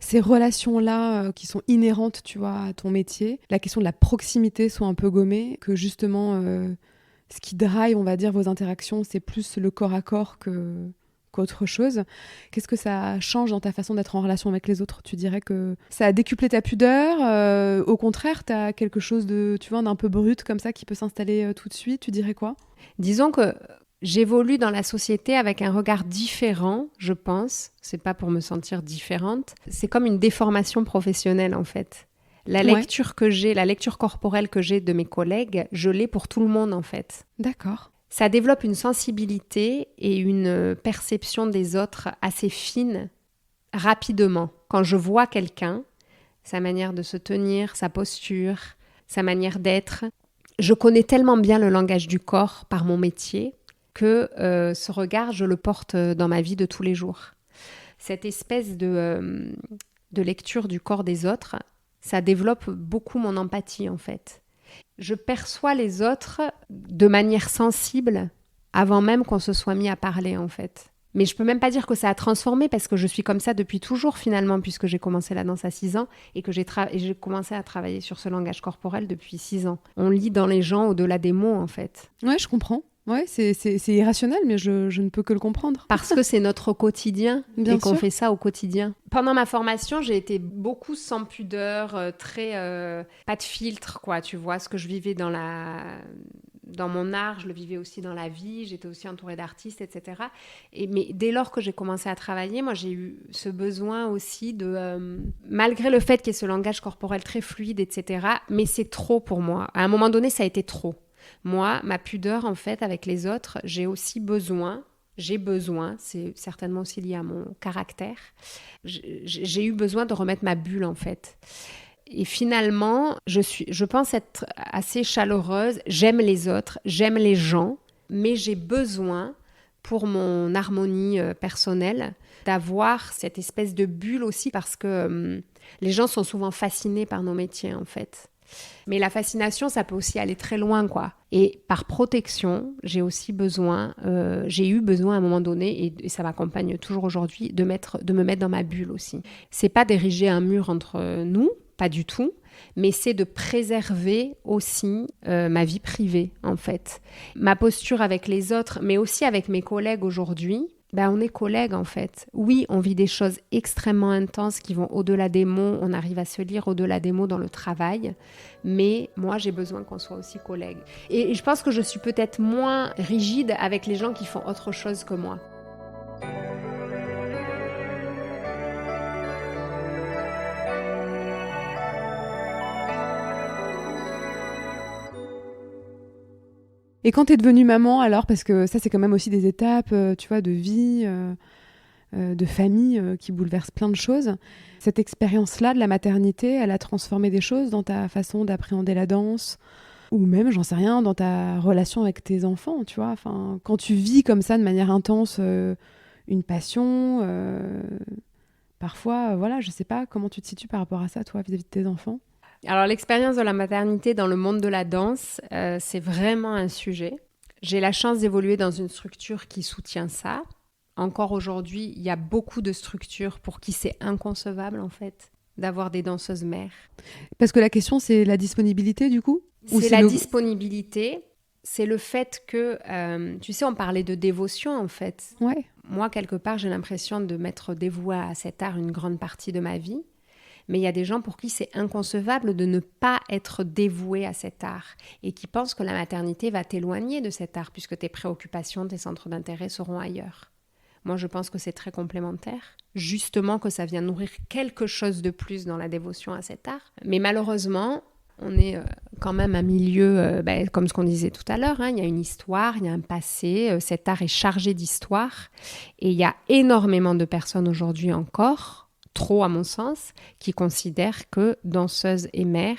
Ces relations-là qui sont inhérentes, tu vois, à ton métier, la question de la proximité soit un peu gommée, que justement, ce qui drive, on va dire, vos interactions, c'est plus le corps à corps qu'autre chose. Qu'est-ce que ça change dans ta façon d'être en relation avec les autres ? Tu dirais que ça a décuplé ta pudeur, au contraire, tu as quelque chose de, tu vois, d'un peu brut comme ça qui peut s'installer tout de suite, tu dirais quoi ? Disons que j'évolue dans la société avec un regard différent, je pense. C'est pas pour me sentir différente. C'est comme une déformation professionnelle, en fait. La lecture que j'ai, la lecture corporelle que j'ai de mes collègues, je l'ai pour tout le monde, en fait. D'accord. Ça développe une sensibilité et une perception des autres assez fine, rapidement. Quand je vois quelqu'un, sa manière de se tenir, sa posture, sa manière d'être, je connais tellement bien le langage du corps par mon métier que ce regard, je le porte dans ma vie de tous les jours. Cette espèce de lecture du corps des autres, ça développe beaucoup mon empathie en fait. Je perçois les autres de manière sensible avant même qu'on se soit mis à parler en fait. Mais je peux même pas dire que ça a transformé parce que je suis comme ça depuis toujours finalement puisque j'ai commencé la danse à 6 ans et que j'ai commencé à travailler sur ce langage corporel depuis 6 ans. On lit dans les gens au-delà des mots en fait. Ouais, je comprends. Ouais, c'est irrationnel, mais je ne peux que le comprendre. Parce que c'est notre quotidien Bien et qu'on sûr. fait ça au quotidien. Pendant ma formation, j'ai été beaucoup sans pudeur, très pas de filtre, quoi. Tu vois, ce que je vivais dans mon art, je le vivais aussi dans la vie. J'étais aussi entourée d'artistes, etc. Mais dès lors que j'ai commencé à travailler, moi, j'ai eu ce besoin aussi de... malgré le fait qu'il y ait ce langage corporel très fluide, etc., mais c'est trop pour moi. À un moment donné, ça a été trop. Moi, ma pudeur, en fait, avec les autres, j'ai besoin, c'est certainement aussi lié à mon caractère, j'ai eu besoin de remettre ma bulle, en fait. Et finalement, je pense être assez chaleureuse, j'aime les autres, j'aime les gens, mais j'ai besoin, pour mon harmonie personnelle, d'avoir cette espèce de bulle aussi, parce que les gens sont souvent fascinés par nos métiers, en fait. Mais la fascination, ça peut aussi aller très loin, quoi. Et par protection, j'ai eu besoin à un moment donné, et ça m'accompagne toujours aujourd'hui, de me mettre dans ma bulle aussi. C'est pas d'ériger un mur entre nous, pas du tout, mais c'est de préserver aussi ma vie privée, en fait. Ma posture avec les autres, mais aussi avec mes collègues aujourd'hui. On est collègues en fait. Oui, on vit des choses extrêmement intenses qui vont au-delà des mots, on arrive à se lire au-delà des mots dans le travail, mais moi j'ai besoin qu'on soit aussi collègues. Et je pense que je suis peut-être moins rigide avec les gens qui font autre chose que moi. Et quand t'es devenue maman, alors, parce que ça, c'est quand même aussi des étapes, tu vois, de vie, de famille qui bouleversent plein de choses. Cette expérience-là de la maternité, elle a transformé des choses dans ta façon d'appréhender la danse, ou même, j'en sais rien, dans ta relation avec tes enfants, tu vois. Enfin, quand tu vis comme ça, de manière intense, une passion, parfois, voilà, je sais pas, comment tu te situes par rapport à ça, toi, vis-à-vis de tes enfants ? Alors, l'expérience de la maternité dans le monde de la danse, c'est vraiment un sujet. J'ai la chance d'évoluer dans une structure qui soutient ça. Encore aujourd'hui, il y a beaucoup de structures pour qui c'est inconcevable, en fait, d'avoir des danseuses mères. Parce que la question, c'est la disponibilité, du coup ? C'est la disponibilité, c'est le fait que, tu sais, on parlait de dévotion, en fait. Ouais. Moi, quelque part, j'ai l'impression de m'être dévouée à cet art une grande partie de ma vie. Mais il y a des gens pour qui c'est inconcevable de ne pas être dévoué à cet art et qui pensent que la maternité va t'éloigner de cet art puisque tes préoccupations, tes centres d'intérêt seront ailleurs. Moi, je pense que c'est très complémentaire, justement que ça vient nourrir quelque chose de plus dans la dévotion à cet art. Mais malheureusement, on est quand même un milieu, comme ce qu'on disait tout à l'heure, il y a une histoire, il y a un passé, cet art est chargé d'histoire et il y a énormément de personnes aujourd'hui encore, trop à mon sens, qui considèrent que danseuse et mère,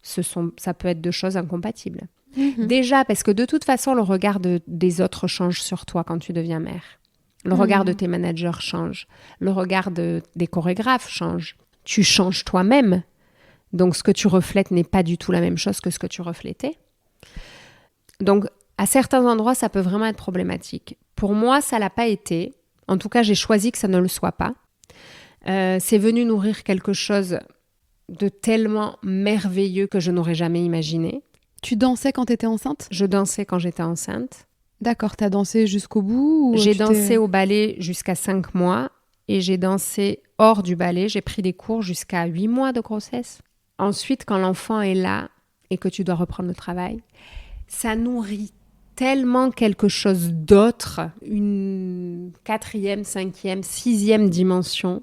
ça peut être deux choses incompatibles. Mmh. Déjà, parce que de toute façon, le regard des autres change sur toi quand tu deviens mère. Le regard de tes managers change. Le regard des chorégraphes change. tu changes toi-même. Donc, ce que tu reflètes n'est pas du tout la même chose que ce que tu reflétais. Donc, à certains endroits, ça peut vraiment être problématique. Pour moi, ça ne l'a pas été. En tout cas, j'ai choisi que ça ne le soit pas. C'est venu nourrir quelque chose de tellement merveilleux que je n'aurais jamais imaginé. Tu dansais quand tu étais enceinte ? Je dansais quand j'étais enceinte. D'accord, tu as dansé jusqu'au bout ou J'ai dansé au ballet jusqu'à 5 mois et j'ai dansé hors du ballet. J'ai pris des cours jusqu'à 8 mois de grossesse. Ensuite, quand l'enfant est là et que tu dois reprendre le travail, ça nourrit tellement quelque chose d'autre, une 4e, 5e, 6e dimension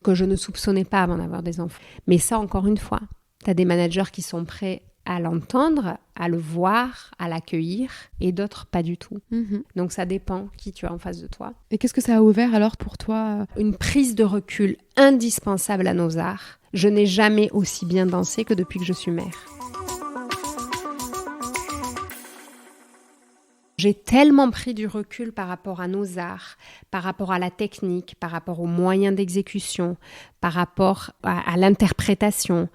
que je ne soupçonnais pas avant d'avoir des enfants. Mais ça, encore une fois, tu as des managers qui sont prêts à l'entendre, à le voir, à l'accueillir, et d'autres pas du tout. Donc ça dépend qui tu as en face de toi. Et qu'est-ce que ça a ouvert alors pour toi ? Une prise de recul indispensable à nos arts. Je n'ai jamais aussi bien dansé que depuis que je suis mère. J'ai tellement pris du recul par rapport à nos arts, par rapport à la technique, par rapport aux moyens d'exécution, par rapport à l'interprétation,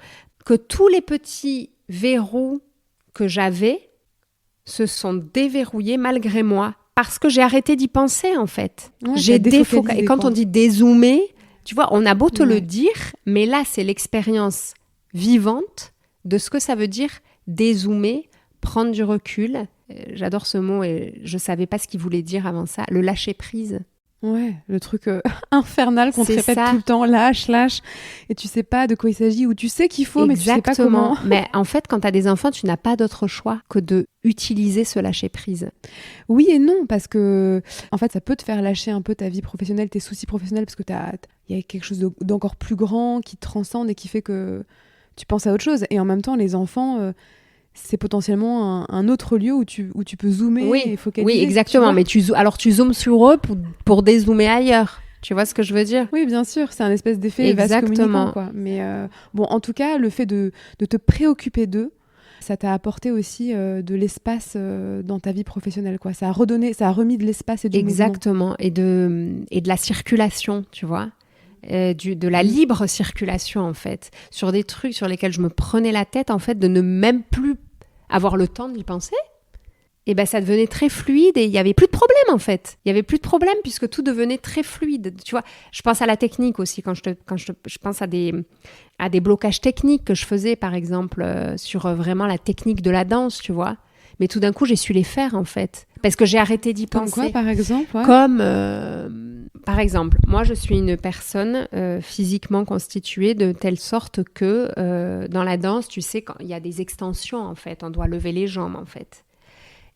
que tous les petits verrous que j'avais se sont déverrouillés malgré moi, parce que j'ai arrêté d'y penser en fait. Ouais, J'ai défocalisé. Et quand quoi. on dit dézoomer, tu vois, on a beau te le dire, mais là c'est l'expérience vivante de ce que ça veut dire dézoomer, prendre du recul. J'adore ce mot et je savais pas ce qu'il voulait dire avant ça, le lâcher prise. Ouais, le truc infernal qu'on te répète ça. tout le temps, lâche, et tu sais pas de quoi il s'agit, ou tu sais qu'il faut, mais tu sais pas comment. Mais en fait, quand tu as des enfants, tu n'as pas d'autre choix que de utiliser ce lâcher prise. Oui et non, parce que en fait, ça peut te faire lâcher un peu ta vie professionnelle, tes soucis professionnels, parce que il y a quelque chose d'encore plus grand qui te transcende et qui fait que tu penses à autre chose. Et en même temps, les enfants, c'est potentiellement un autre lieu où tu peux zoomer et focaliser. Oui, exactement. Mais tu zoomes sur eux pour dézoomer ailleurs. Tu vois ce que je veux dire ? Oui, bien sûr. C'est un espèce d'effet vase communicant, quoi. Mais bon, en tout cas, le fait de te préoccuper d'eux, ça t'a apporté aussi de l'espace dans ta vie professionnelle, quoi. Ça a remis de l'espace et du mouvement. Exactement. Et de la circulation, tu vois. De la libre circulation en fait, sur des trucs sur lesquels je me prenais la tête en fait, de ne même plus avoir le temps d'y penser, et ben ça devenait très fluide et il n'y avait plus de problème en fait. Il n'y avait plus de problème puisque tout devenait très fluide. Tu vois, je pense à la technique aussi quand je pense à des blocages techniques que je faisais par exemple sur vraiment la technique de la danse, tu vois. Mais tout d'un coup, j'ai su les faire, en fait. Parce que j'ai arrêté d'y penser. Comme quoi, par exemple ? Comme, par exemple, moi, je suis une personne physiquement constituée de telle sorte que dans la danse, tu sais, quand il y a des extensions, en fait. On doit lever les jambes, en fait.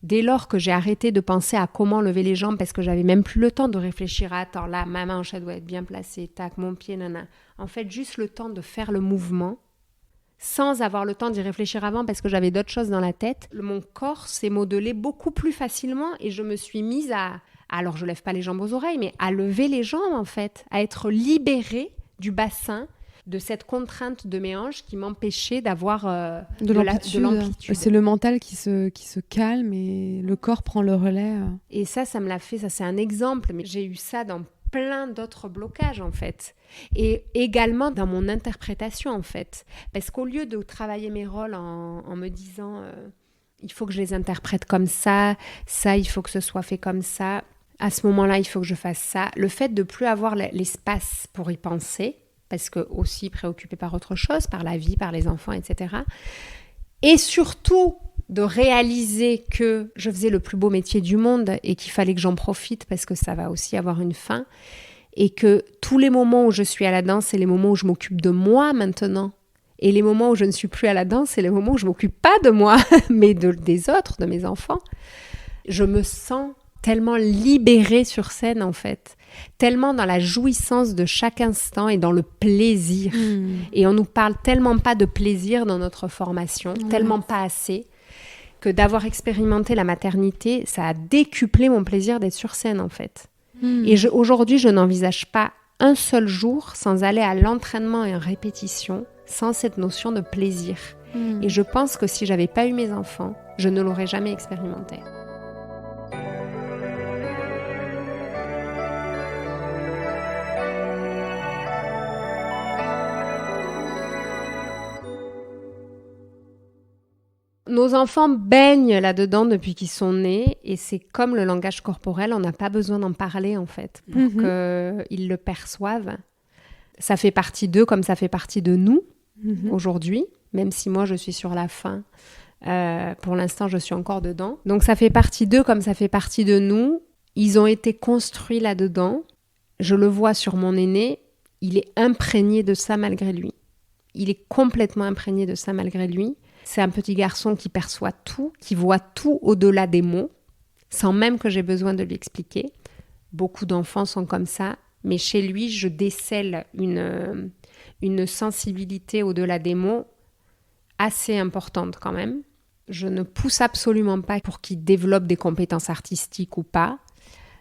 Dès lors que j'ai arrêté de penser à comment lever les jambes, parce que j'avais même plus le temps de réfléchir à « attends, là, ma manche, elle doit être bien placée, tac, mon pied, nana ». En fait, juste le temps de faire le mouvement, sans avoir le temps d'y réfléchir avant parce que j'avais d'autres choses dans la tête, mon corps s'est modelé beaucoup plus facilement et je me suis mise alors je lève pas les jambes aux oreilles, mais à lever les jambes en fait, à être libérée du bassin, de cette contrainte de mes hanches qui m'empêchait d'avoir de l'amplitude. C'est le mental qui se calme et le corps prend le relais. Et ça me l'a fait, ça c'est un exemple, mais j'ai eu ça dans plein d'autres blocages en fait. Et également dans mon interprétation en fait. Parce qu'au lieu de travailler mes rôles en me disant il faut que je les interprète comme ça il faut que ce soit fait comme ça, à ce moment-là il faut que je fasse ça, le fait de plus avoir l'espace pour y penser, parce que aussi préoccupée par autre chose, par la vie, par les enfants, etc. Et surtout de réaliser que je faisais le plus beau métier du monde et qu'il fallait que j'en profite parce que ça va aussi avoir une fin. Et que tous les moments où je suis à la danse, c'est les moments où je m'occupe de moi maintenant. Et les moments où je ne suis plus à la danse, c'est les moments où je ne m'occupe pas de moi, mais des autres, de mes enfants. Je me sens tellement libérée sur scène, en fait. Tellement dans la jouissance de chaque instant et dans le plaisir. Et on ne nous parle tellement pas de plaisir dans notre formation, tellement pas assez, que d'avoir expérimenté la maternité, ça a décuplé mon plaisir d'être sur scène, en fait. Et aujourd'hui, je n'envisage pas un seul jour sans aller à l'entraînement et en répétition, sans cette notion de plaisir. Et je pense que si j'avais pas eu mes enfants, je ne l'aurais jamais expérimenté. Nos enfants baignent là-dedans depuis qu'ils sont nés et c'est comme le langage corporel, on n'a pas besoin d'en parler en fait pour qu'ils le perçoivent. Ça fait partie d'eux comme ça fait partie de nous aujourd'hui, même si moi je suis sur la fin. Pour l'instant, je suis encore dedans. Donc ça fait partie d'eux comme ça fait partie de nous. Ils ont été construits là-dedans. Je le vois sur mon aîné, il est imprégné de ça malgré lui. Il est complètement imprégné de ça malgré lui. C'est un petit garçon qui perçoit tout, qui voit tout au-delà des mots, sans même que j'ai besoin de lui expliquer. Beaucoup d'enfants sont comme ça, mais chez lui, je décèle une sensibilité au-delà des mots assez importante quand même. Je ne pousse absolument pas pour qu'il développe des compétences artistiques ou pas.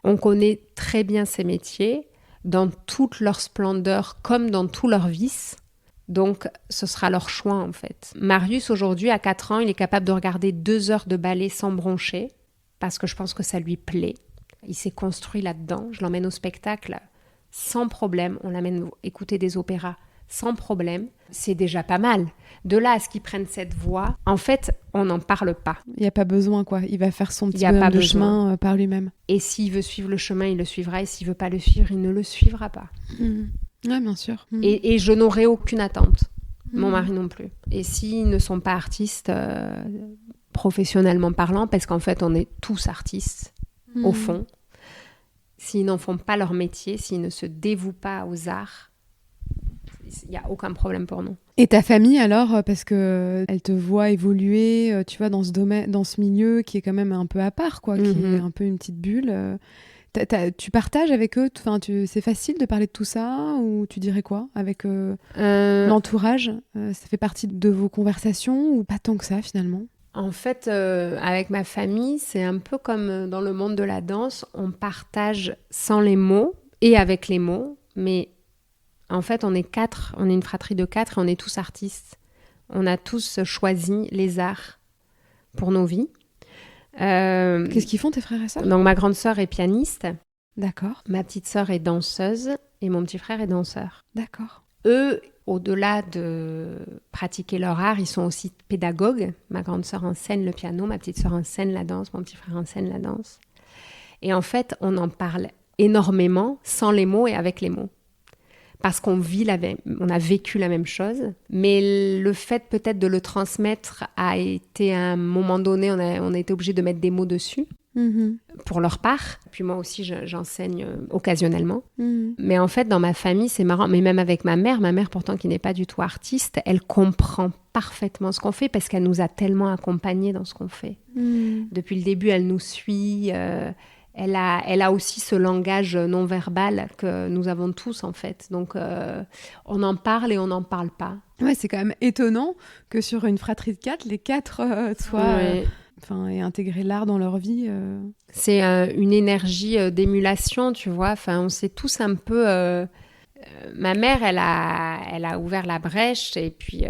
On connaît très bien ces métiers, dans toute leur splendeur comme dans tous leurs vices. Donc, ce sera leur choix, en fait. Marius, aujourd'hui, à 4 ans, il est capable de regarder 2 heures de ballet sans broncher, parce que je pense que ça lui plaît. Il s'est construit là-dedans. Je l'emmène au spectacle sans problème. On l'amène écouter des opéras sans problème. C'est déjà pas mal. De là à ce qu'il prenne cette voie, en fait, on n'en parle pas. Il n'y a pas besoin, quoi. Il va faire son petit bonhomme de chemin par lui-même. Et s'il veut suivre le chemin, il le suivra. Et s'il ne veut pas le suivre, il ne le suivra pas. Oui, bien sûr. Et je n'aurai aucune attente. Mon mari non plus. Et s'ils ne sont pas artistes, professionnellement parlant, parce qu'en fait, on est tous artistes, au fond, s'ils n'en font pas leur métier, s'ils ne se dévouent pas aux arts, il n'y a aucun problème pour nous. Et ta famille alors, parce que elle te voit évoluer, tu vois, dans ce domaine, dans ce milieu qui est quand même un peu à part, quoi, qui est un peu une petite bulle. Tu partages avec eux, c'est facile de parler de tout ça, ou tu dirais quoi avec l'entourage, ça fait partie de vos conversations ou pas tant que ça finalement? En fait, avec ma famille, c'est un peu comme dans le monde de la danse, on partage sans les mots et avec les mots, mais en fait, on est 4, on est une fratrie de 4 et on est tous artistes. On a tous choisi les arts pour nos vies. Qu'est-ce qu'ils font tes frères et sœurs? Donc ma grande sœur est pianiste. D'accord. Ma petite sœur est danseuse et mon petit frère est danseur. D'accord. Eux, au-delà de pratiquer leur art, ils sont aussi pédagogues. Ma grande sœur enseigne le piano, ma petite sœur enseigne la danse, mon petit frère enseigne la danse. Et en fait, on en parle énormément sans les mots et avec les mots. Parce qu'on on a vécu la même chose, mais le fait peut-être de le transmettre a été à un moment donné, on a été obligé de mettre des mots dessus pour leur part. Puis moi aussi, j'enseigne occasionnellement. Mais en fait, dans ma famille, c'est marrant, mais même avec ma mère pourtant qui n'est pas du tout artiste, elle comprend parfaitement ce qu'on fait parce qu'elle nous a tellement accompagnés dans ce qu'on fait. Depuis le début, elle nous suit. Elle a aussi ce langage non-verbal que nous avons tous, en fait. Donc, on en parle et on n'en parle pas. Ouais, c'est quand même étonnant que sur une fratrie de 4, les 4 aient intégré l'art dans leur vie. C'est une énergie d'émulation, tu vois. Enfin, on s'est tous un peu... ma mère, elle a ouvert la brèche et puis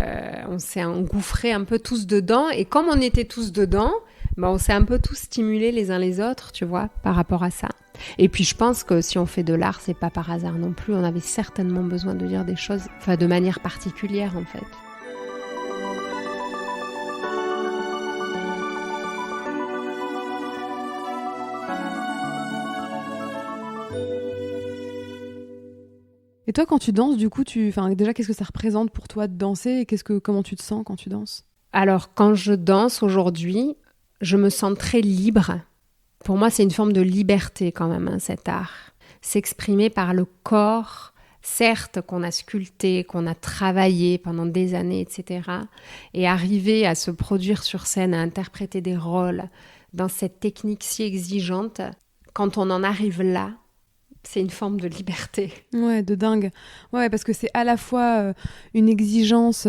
on s'est engouffrés un peu tous dedans. Et comme on était tous dedans... on s'est un peu tous stimulés les uns les autres, tu vois, par rapport à ça. Et puis je pense que si on fait de l'art, c'est pas par hasard non plus. On avait certainement besoin de dire des choses, de manière particulière en fait. Et toi, quand tu danses, du coup, déjà, qu'est-ce que ça représente pour toi de danser et comment tu te sens quand tu danses? Alors, quand je danse aujourd'hui, je me sens très libre. Pour moi, c'est une forme de liberté quand même, cet art. S'exprimer par le corps, certes qu'on a sculpté, qu'on a travaillé pendant des années, etc. Et arriver à se produire sur scène, à interpréter des rôles dans cette technique si exigeante, quand on en arrive là, c'est une forme de liberté. Ouais, de dingue. Ouais, parce que c'est à la fois une exigence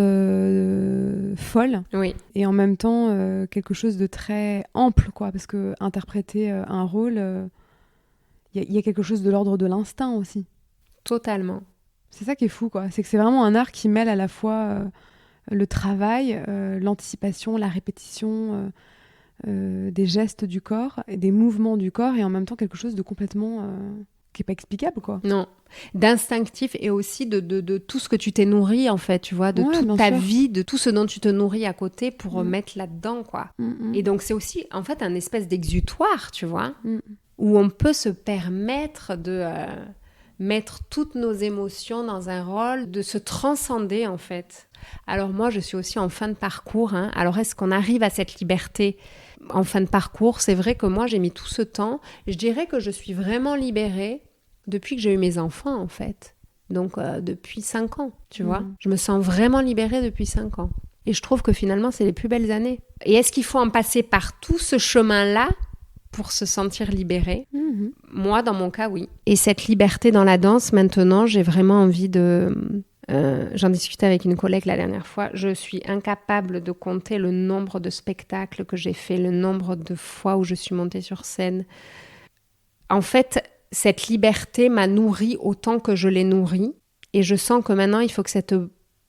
folle, oui. Et en même temps quelque chose de très ample, quoi. Parce que interpréter un rôle, il y a quelque chose de l'ordre de l'instinct aussi. Totalement. C'est ça qui est fou, quoi. C'est que c'est vraiment un art qui mêle à la fois le travail, l'anticipation, la répétition des gestes du corps, et des mouvements du corps, et en même temps quelque chose de complètement qui est pas explicable, quoi. Non, d'instinctif et aussi de tout ce que tu t'es nourri, en fait, tu vois, de toute ta vie, de tout ce dont tu te nourris à côté pour mettre là-dedans, quoi. Et donc, c'est aussi, en fait, un espèce d'exutoire, tu vois, où on peut se permettre de mettre toutes nos émotions dans un rôle, de se transcender, en fait. Alors moi, je suis aussi en fin de parcours. Hein. Alors, est-ce qu'on arrive à cette liberté en fin de parcours? C'est vrai que moi, j'ai mis tout ce temps. Je dirais que je suis vraiment libérée depuis que j'ai eu mes enfants, en fait. Donc, depuis 5 ans, tu vois. Je me sens vraiment libérée depuis 5 ans. Et je trouve que finalement, c'est les plus belles années. Et est-ce qu'il faut en passer par tout ce chemin-là pour se sentir libérée? Moi, dans mon cas, oui. Et cette liberté dans la danse, maintenant, j'ai vraiment envie de... j'en discutais avec une collègue la dernière fois. Je suis incapable de compter le nombre de spectacles que j'ai fait, le nombre de fois où je suis montée sur scène. En fait, cette liberté m'a nourrie autant que je l'ai nourrie. Et je sens que maintenant, il faut que cette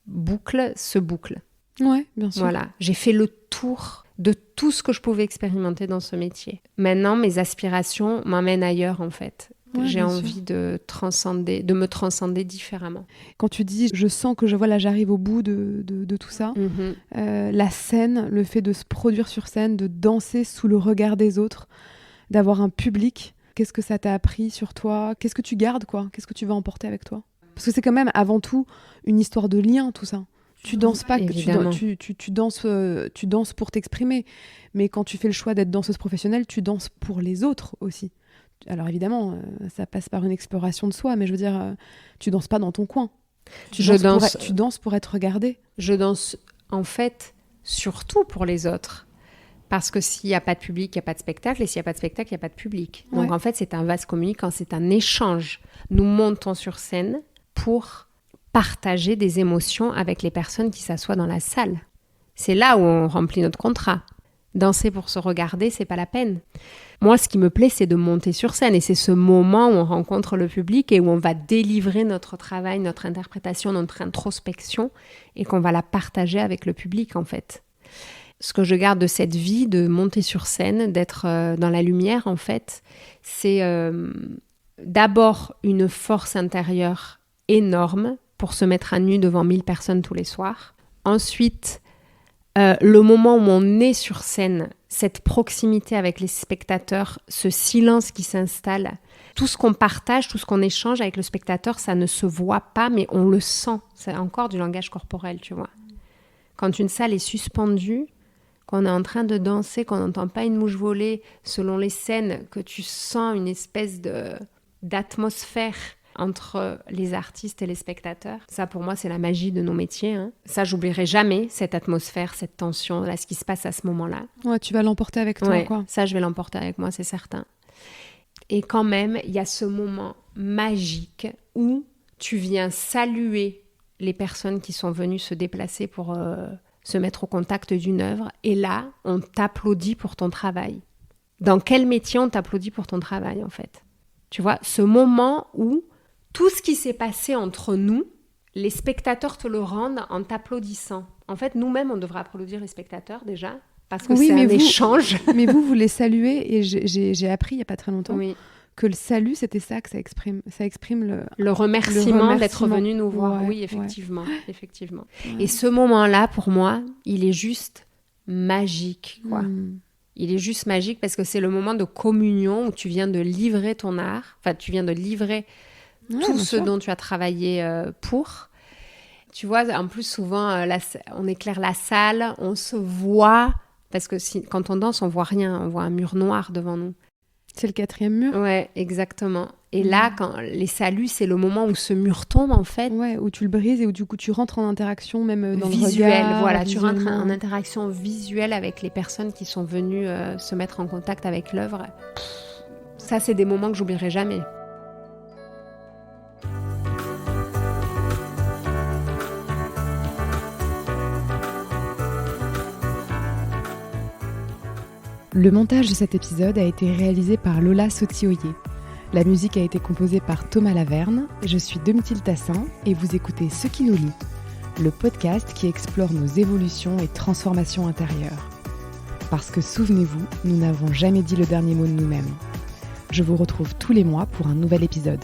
boucle se boucle. Ouais, bien sûr. Voilà, j'ai fait le tour de tout ce que je pouvais expérimenter dans ce métier. Maintenant, mes aspirations m'emmènent ailleurs, en fait. Ouais, j'ai envie de me transcender différemment. Quand tu dis, je sens que j'arrive au bout de tout ça, la scène, le fait de se produire sur scène, de danser sous le regard des autres, d'avoir un public, qu'est-ce que ça t'a appris sur toi? Qu'est-ce que tu gardes, quoi? Qu'est-ce que tu vas emporter avec toi? Parce que c'est quand même, avant tout, une histoire de lien, tout ça. Tu danses pas, tu danses pour t'exprimer. Mais quand tu fais le choix d'être danseuse professionnelle, tu danses pour les autres aussi. Alors évidemment, ça passe par une exploration de soi, mais je veux dire, tu danses pas dans ton coin. Tu danses pour être regardée. Je danse, en fait, surtout pour les autres. Parce que s'il n'y a pas de public, il n'y a pas de spectacle. Et s'il n'y a pas de spectacle, il n'y a pas de public. Donc en fait, c'est un vase communicant, c'est un échange. Nous montons sur scène pour partager des émotions avec les personnes qui s'assoient dans la salle. C'est là où on remplit notre contrat. Danser pour se regarder, c'est pas la peine. Moi, ce qui me plaît, c'est de monter sur scène. Et c'est ce moment où on rencontre le public et où on va délivrer notre travail, notre interprétation, notre introspection et qu'on va la partager avec le public, en fait. Ce que je garde de cette vie, de monter sur scène, d'être dans la lumière, en fait, c'est d'abord une force intérieure énorme pour se mettre à nu devant 1000 personnes tous les soirs. Ensuite, le moment où on est sur scène, cette proximité avec les spectateurs, ce silence qui s'installe, tout ce qu'on partage, tout ce qu'on échange avec le spectateur, ça ne se voit pas, mais on le sent. C'est encore du langage corporel, tu vois. Quand une salle est suspendue, qu'on est en train de danser, qu'on n'entend pas une mouche voler, selon les scènes, que tu sens une espèce d'atmosphère entre les artistes et les spectateurs. Ça, pour moi, c'est la magie de nos métiers. Hein. Ça, j'oublierai jamais, cette atmosphère, cette tension, là, ce qui se passe à ce moment-là. Ouais, tu vas l'emporter avec toi, quoi. Ça, je vais l'emporter avec moi, c'est certain. Et quand même, il y a ce moment magique où tu viens saluer les personnes qui sont venues se déplacer pour se mettre au contact d'une œuvre. Et là, on t'applaudit pour ton travail. Dans quel métier on t'applaudit pour ton travail, en fait? Tu vois, ce moment où tout ce qui s'est passé entre nous, les spectateurs te le rendent en t'applaudissant. En fait, nous-mêmes, on devrait applaudir les spectateurs déjà, parce que c'est un échange. Mais vous les saluez, et j'ai appris il n'y a pas très longtemps que le salut, c'était ça que ça exprime. Ça exprime le remerciement d'être venu nous voir. Oui, effectivement. Ouais. Et ce moment-là, pour moi, il est juste magique, quoi. Il est juste magique parce que c'est le moment de communion où tu viens de livrer ton art, enfin, tu viens de livrer tout ce dont tu as travaillé pour. Tu vois, en plus, souvent, on éclaire la salle, on se voit, parce que quand on danse, on voit rien, on voit un mur noir devant nous. C'est le 4e mur. Ouais, exactement. Et là, quand les saluts, c'est le moment où ce mur tombe, en fait. Ouais, où tu le brises et où du coup, tu rentres en interaction, même dans visuel, le regard. Voilà, tu rentres en interaction visuelle avec les personnes qui sont venues se mettre en contact avec l'œuvre. Ça, c'est des moments que j'oublierai jamais. Le montage de cet épisode a été réalisé par Lola Sotioyer. La musique a été composée par Thomas Laverne. Je suis Domitil Tassin et vous écoutez Ce qui nous lie, le podcast qui explore nos évolutions et transformations intérieures. Parce que souvenez-vous, nous n'avons jamais dit le dernier mot de nous-mêmes. Je vous retrouve tous les mois pour un nouvel épisode.